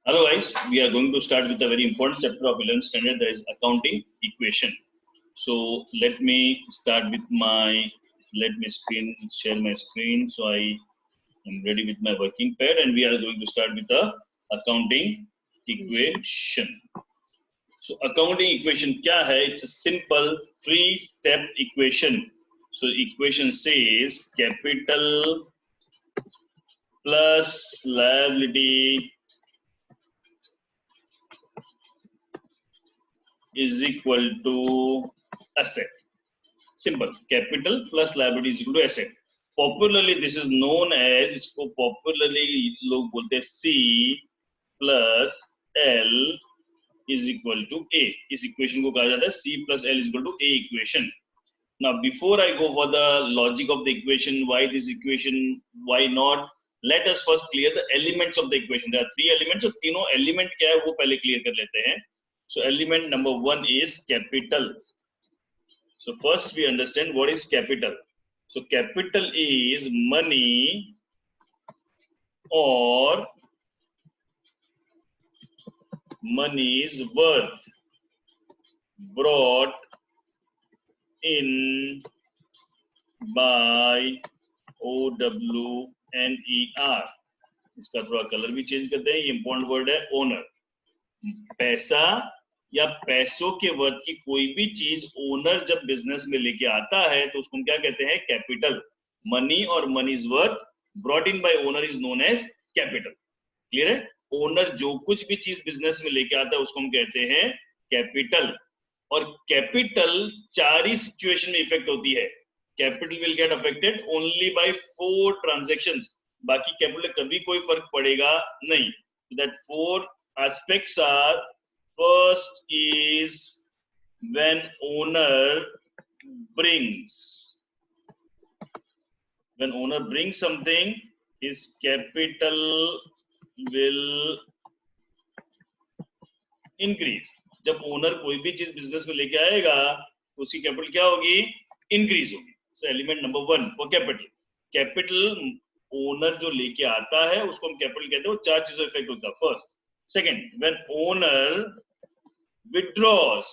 Hello guys, we are going to start with a very important chapter of 11th standard, that is accounting equation. So let me start with share my screen. So I am ready with my working pad and we are going to start with the accounting equation. So accounting equation kya hai? It's a simple 3-step equation. So equation says capital plus liability is equal to asset. Simple. Capital plus liability is equal to asset. Popularly, this is known as, इसको popularly लोग बोलते हैं C plus L is equal to A. इस equation को कहा जाता है C plus L is equal to A equation. Now, before I go for the logic of the equation, why this equation, why not, let us first clear the elements of the equation. There are 3 elements. So तीनों element क्या है वो पहले clear कर लेते हैं. So element number 1 is capital. So first we understand what is capital. So capital is money or money's worth brought in by OWNER. इसका थोड़ा कलर भी चेंज करते हैं. ये इंपॉर्टेंट वर्ड है ओनर. पैसा या पैसों के वर्थ की कोई भी चीज ओनर जब बिजनेस में लेके आता है तो उसको हम क्या कहते हैं? कैपिटल. मनी और money's worth brought in by owner is known as capital. Clear है? ओनर जो कुछ भी चीज बिजनेस में लेके आता है उसको हम कहते हैं कैपिटल. और कैपिटल 4 ही सिचुएशन में इफेक्ट होती है. Capital will get affected only by 4 transactions. बाकी कैपिटल कभी कोई फर्क पड़ेगा नहीं. That 4 aspects are, first is when owner brings something, his capital will increase. जब ओनर कोई भी चीज बिजनेस में लेके आएगा तो उसकी कैपिटल क्या होगी? इंक्रीज होगी. सो element number 1 for capital. Capital owner जो लेके आता है उसको हम कैपिटल कहते हैं. वो 4 चीजों इफेक्ट होता है. First, second, when owner withdraws,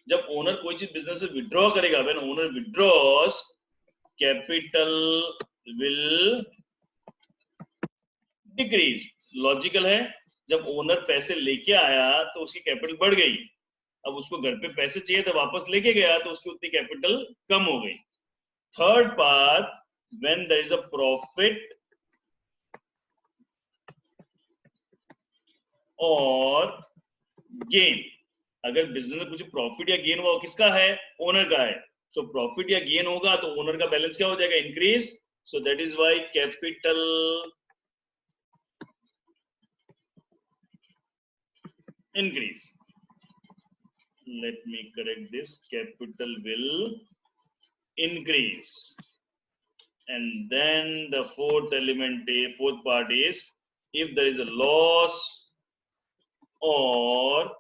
जब ओनर कोई चीज बिजनेस से विड्रॉ करेगा, when owner withdraws, capital will decrease. Logical है. जब ओनर पैसे लेके आया तो उसकी कैपिटल बढ़ गई. अब उसको घर पे पैसे चाहिए तो वापस लेके गया तो उसकी उतनी कैपिटल कम हो गई. Third part, when there is a profit और गेन. अगर बिजनेस में कुछ प्रॉफिट या गेन हुआ वो किसका है? ओनर का है. सो प्रॉफिट या गेन होगा तो ओनर का बैलेंस क्या हो जाएगा? Increase. So that is why capital increase. Let me correct this. Capital will increase. And then the fourth part is, if there is a loss or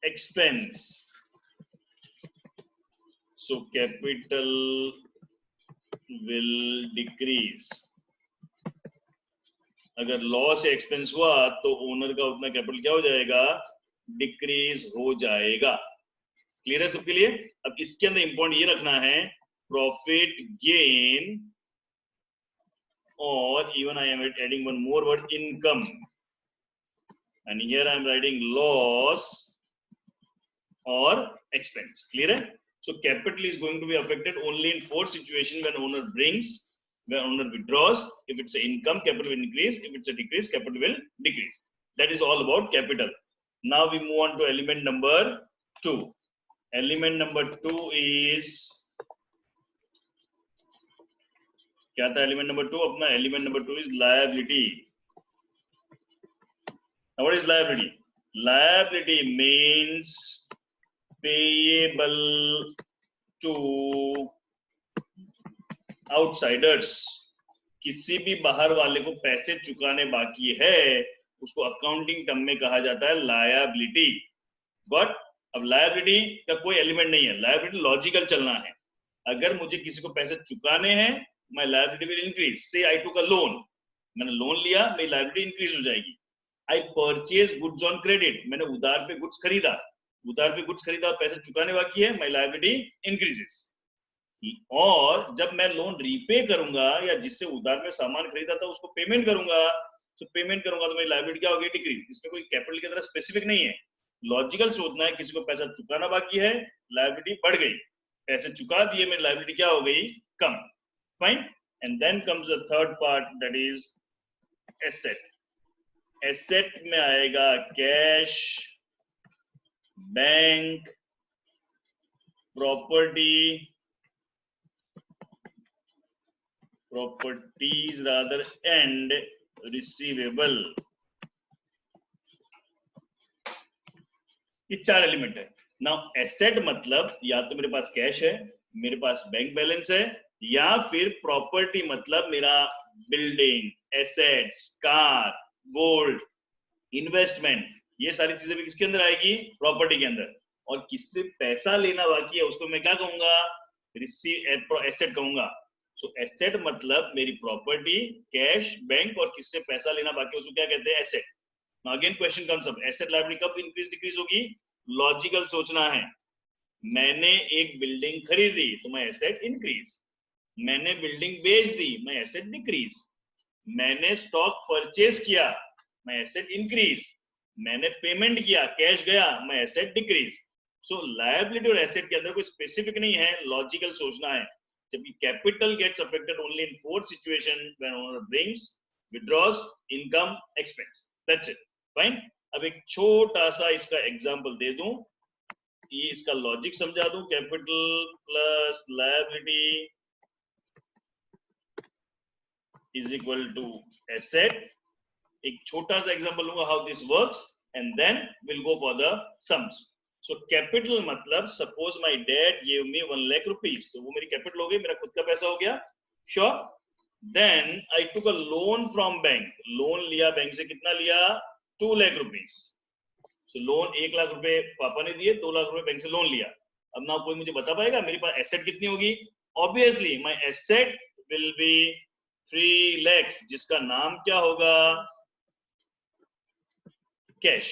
expense, so capital will decrease. अगर loss या expense हुआ तो owner का उतना capital क्या हो जाएगा? Decrease हो जाएगा. क्लियर है सबके लिए? अब इसके अंदर इंपॉर्टेंट ये रखना है, प्रॉफिट, गेन और even I am adding one more word, income. And here I am writing loss और एक्सपेंस. क्लियर है? So capital is going to be affected only in 4 situation. When owner brings, when owner withdraws, if it's an income, capital will increase. If it's a decrease, capital will decrease. That is all about capital. Now we move on to element number 2. Element number 2 is, क्या था element number 2 अपना? Element number 2 is liability. Now what is liability? Liability means payable to outsiders. किसी भी बाहर वाले को पैसे चुकाने बाकी है उसको अकाउंटिंग टर्म में कहा जाता है लायबिलिटी. बट अब लायबिलिटी का कोई एलिमेंट नहीं है. लायबिलिटी लॉजिकल चलना है. अगर मुझे किसी को पैसे चुकाने हैं, माय लायबिलिटी विल इंक्रीज. से आई टुक अ लोन, मैंने लोन लिया, मेरी लायबिलिटी इंक्रीज हो जाएगी। I purchase goods on credit, मैंने उधार पे गुड्स खरीदा, पैसे चुकाने बाकी है, माई लायबिलिटी इंक्रीजेस। और जब मैं लोन रीपे करूंगा या जिससे उधार में सामान खरीदा था उसको पेमेंट करूंगा, तो मेरी लायबिलिटी क्या होगी, डिक्रीज। इसमें कोई कैपिटल की तरह स्पेसिफिक नहीं है, लॉजिकल सोचना है, किसी को पैसा चुकाना बाकी है, लायबिलिटी बढ़ गई, पैसे चुका दिए, मेरी लायबिलिटी क्या हो गई, कम। Fine. And then comes the third part, that is asset. Asset में आएगा cash, bank, properties rather and receivable। ये 4 एलिमेंट है। नाउ एसेट मतलब या तो मेरे पास कैश है, मेरे पास बैंक बैलेंस है, या फिर प्रॉपर्टी मतलब मेरा building, assets, car, gold, investment, ये सारी चीजें भी किसके अंदर आएगी, प्रॉपर्टी के अंदर। और किससे पैसा लेना बाकी है उसको मैं क्या कहूंगा, एसेट कहूंगा। सो एसेट मतलब मेरी प्रॉपर्टी, कैश, बैंक, और किससे पैसा लेना बाकी है उसको क्या कहते हैं, asset. Now again question comes up, asset liability कब इंक्रीज डिक्रीज होगी, लॉजिकल सोचना है। मैंने एक बिल्डिंग खरीदी तो मैं एसेट इंक्रीज, मैंने बिल्डिंग बेच दी मैं एसेट डिक्रीज, मैंने स्टॉक परचेज किया मैं एसेट इंक्रीज, मैंने पेमेंट किया कैश गया मैं एसेट डिक्रीज। सो लायबिलिटी और एसेट के अंदर कोई स्पेसिफिक नहीं है, लॉजिकल सोचना है। जबकि capital gets affected only in 4 situation, when owner brings, withdraws, income, expense, that's it. Fine. अब एक छोटा सा इसका एग्जांपल दे दूं, ये इसका लॉजिक समझा दूं, capital plus liability is equal to asset. एक छोटा सा एग्जांपल लूंगा how this works and then will go for the sums. So capital मतलब suppose my dad give me 1 lakh rupees, तो वो मेरी कैपिटल हो गई, मेरा खुद का पैसा हो गया, sure. Then I took a loan from bank, loan लिया बैंक से, कितना लिया, 2 lakh rupees. So loan 1 lakh रुपए पापा ने दिए, 2 लाख रुपए बैंक से लोन लिया। अब ना कोई मुझे बता पाएगा मेरे पास एसेट कितनी होगी, obviously my asset will be 3 lakhs, जिसका नाम क्या होगा, cash.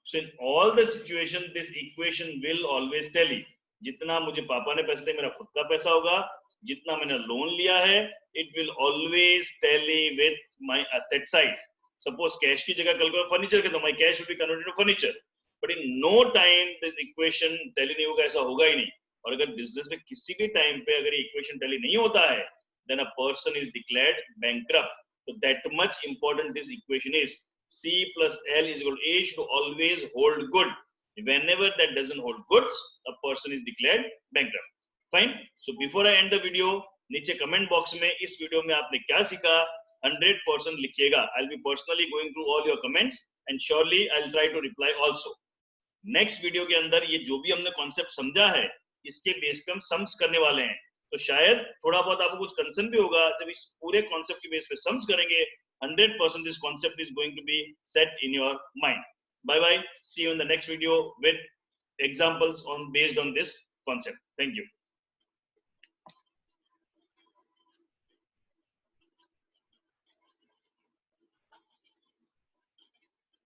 So in all the situation this equation will always tally, जितना मुझे पापा ने पैसे दिए मेरा खुद का पैसा होगा, जितना मैंने लोन लिया है it will always tally with my asset side। Suppose cash की जगह कल को फर्नीचर के, तो my cash will be converted to furniture, but in no time this equation tally नहीं होगा, ऐसा होगा ही नहीं। और अगर बिजनेस में किसी भी टाइम पे अगर इक्वेशन tally नहीं होता है, then a person is declared bankrupt। So that much important this equation is। C plus L is equal to A should always hold good. Whenever that doesn't hold goods, a person is declared bankrupt। Fine। So before I end the video, नीचे comment box में इस video में आपने क्या सीखा 100% लिखिएगा। I'll be personally going through all your comments and surely I'll try to reply also। Next video के अंदर ये जो भी हमने कॉन्सेप्ट समझा है इसके बेस पे हम सम्स करने वाले हैं, तो शायद थोड़ा बहुत आपको कुछ कंसर्न भी होगा। जब इस पूरे कॉन्सेप्ट के बेस पे सम्स करेंगे 100% this concept is going to be set in your mind। Bye bye, see you in the next video with examples on based on this concept। Thank you।